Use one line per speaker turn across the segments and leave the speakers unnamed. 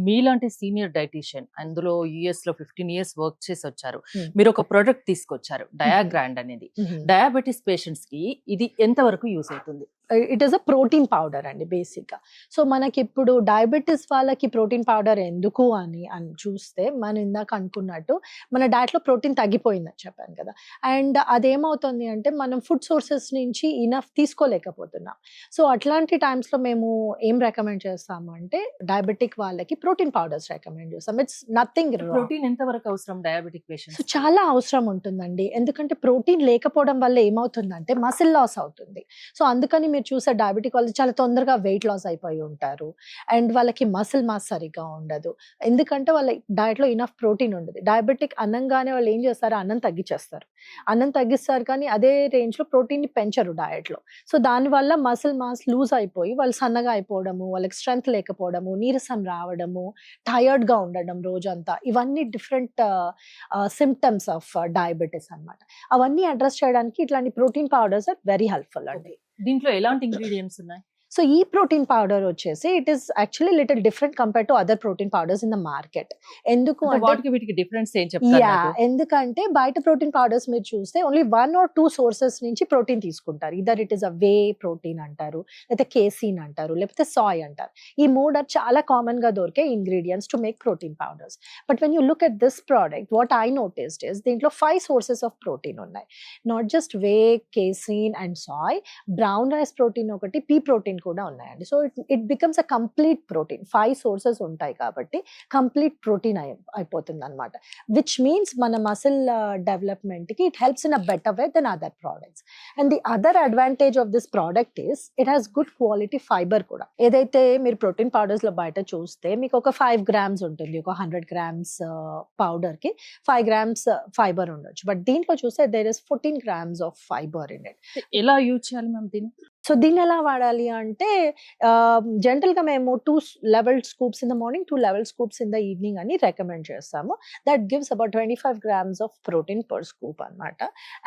మీలాంటి senior dietitian అందులో US లో 15 ఇయర్స్ వర్క్ చేసి వచ్చారు.
Hmm.
మీరు ఒక ప్రొడక్ట్ తీసుకొచ్చారు డయాగ్రాండ్ అనేది. డయాబెటీస్ పేషెంట్స్ కి ఇది ఎంత వరకు యూస్ అవుతుంది?
It is a protein powder అండి బేసిక్గా. సో మనకి ఇప్పుడు డయాబెటీస్ వాళ్ళకి ప్రోటీన్ పౌడర్ ఎందుకు అని చూస్తే మనం ఇందాక అనుకున్నట్టు మన డైట్లో ప్రోటీన్ తగ్గిపోయిందని చెప్పాను కదా. అండ్ అదేమవుతుంది అంటే మనం ఫుడ్ సోర్సెస్ నుంచి ఇనఫ్ తీసుకోలేకపోతున్నాం. సో అట్లాంటి టైమ్స్లో మేము ఏం రికమెండ్ చేస్తాము అంటే డయాబెటిక్ వాళ్ళకి ప్రోటీన్ పౌడర్స్ రికమెండ్ చేస్తాం. ఇట్స్ నథింగ్
ప్రోటీన్ ఎంత వరకు అవసరం డయాబెటిక్
సో
పేషెంట్స్?
చాలా అవసరం ఉంటుందండి. ఎందుకంటే ప్రోటీన్ లేకపోవడం వల్ల ఏమవుతుందంటే మసిల్ లాస్ అవుతుంది. సో అందుకని మీరు చూసే డయాబెటిక్ వాళ్ళు చాలా తొందరగా వెయిట్ లాస్ అయిపోయి ఉంటారు. అండ్ వాళ్ళకి మసిల్ మాస్ సరిగ్గా ఉండదు. ఎందుకంటే వాళ్ళ డైట్లో ఇనఫ్ ప్రోటీన్ ఉండదు. డయాబెటిక్ అనంగానే వాళ్ళు ఏం చేస్తారు, అన్నం తగ్గించేస్తారు. అన్నం తగ్గిస్తారు కానీ అదే రేంజ్లో ప్రోటీన్ని పెంచరు డయట్లో. సో దానివల్ల మసిల్ మాస్ లూజ్ అయిపోయి వాళ్ళు సన్నగా అయిపోవడము, వాళ్ళకి స్ట్రెంగ్త్ లేకపోవడము, నీరసం రావడము, టయర్డ్గా ఉండడం రోజంతా, ఇవన్నీ డిఫరెంట్ సిమ్టమ్స్ ఆఫ్ డయాబెటీస్ అన్నమాట. అవన్నీ అడ్రస్ చేయడానికి ఇట్లాంటి protein powders are very helpful అండి.
దీంట్లో ఎలాంటి ఇంగ్రీడియంట్స్ ఉన్నాయి?
సో ఈ ప్రోటీన్ పౌడర్ వచ్చేసి it is actually little different compare to other protein powders in the market. ఎందుకు
అంటే
అంటే
వాటికి వీటికి డిఫరెన్స్ ఏం చెప్తారు
యా
నాకు?
ఎందుకంటే బయట ప్రోటీన్ పౌడర్స్ మీరు చూస్తే ఓన్లీ 1 or 2 సోర్సెస్ నుంచి ప్రోటీన్ తీసుకుంటారు. Either it is a whey protein అంటారు, లేకపోతే కేసీన్ అంటారు, లేకపోతే సాయ్ అంటారు. ఈ మూడు చాలా కామన్ గా దొరికే ingredients to make protein powders. But when you look at this product what I noticed is దీంట్లో 5 సోర్సెస్ ఆఫ్ ప్రోటీన్ ఉన్నాయి. Not just whey, casein and soy, brown rice protein ఒకటి, పీ ప్రోటీన్ కూడా ఉన్నాయండి. So it becomes a complete protein. 5 sources ఉంటాయి కాబట్టి complete protein అయిపోతుంది అనమాట. Which means మన మసిల్ డెవలప్మెంట్ కి it helps in a better way then other products. And the other advantage of this product is it has good quality fibre కూడా. ఏదైతే మీరు protein powders లో బయట చూస్తే మీకు ఒక 5 grams ఉంటుంది, ఒక 100 grams పౌడర్ కి 5 grams ఫైబర్ ఉండొచ్చు. బట్ దీంట్లో చూస్తే there is 14 grams of fibre in it.
ఎలా యూజ్ చేయాలి మ్యామ్ దీన్ని?
సో దీన్ని ఎలా వాడాలి అంటే జనరల్గా మేము 2 level scoops in the morning, 2 level scoops in the evening అని రికమెండ్ చేస్తాము. That gives about 25 grams of protein per scoop అన్నమాట.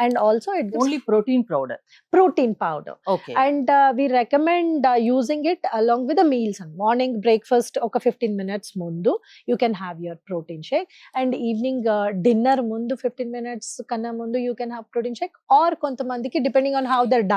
And also it
only protein powder?
Protein powder.
Okay.
And we recommend using it along with the meals. And morning breakfast ఒక 15 minutes ముందు you can have your protein shake. And evening dinner ముందు 15 minutes కన్నా ముందు you can have protein shake. Or కొంతమందికి depending on how there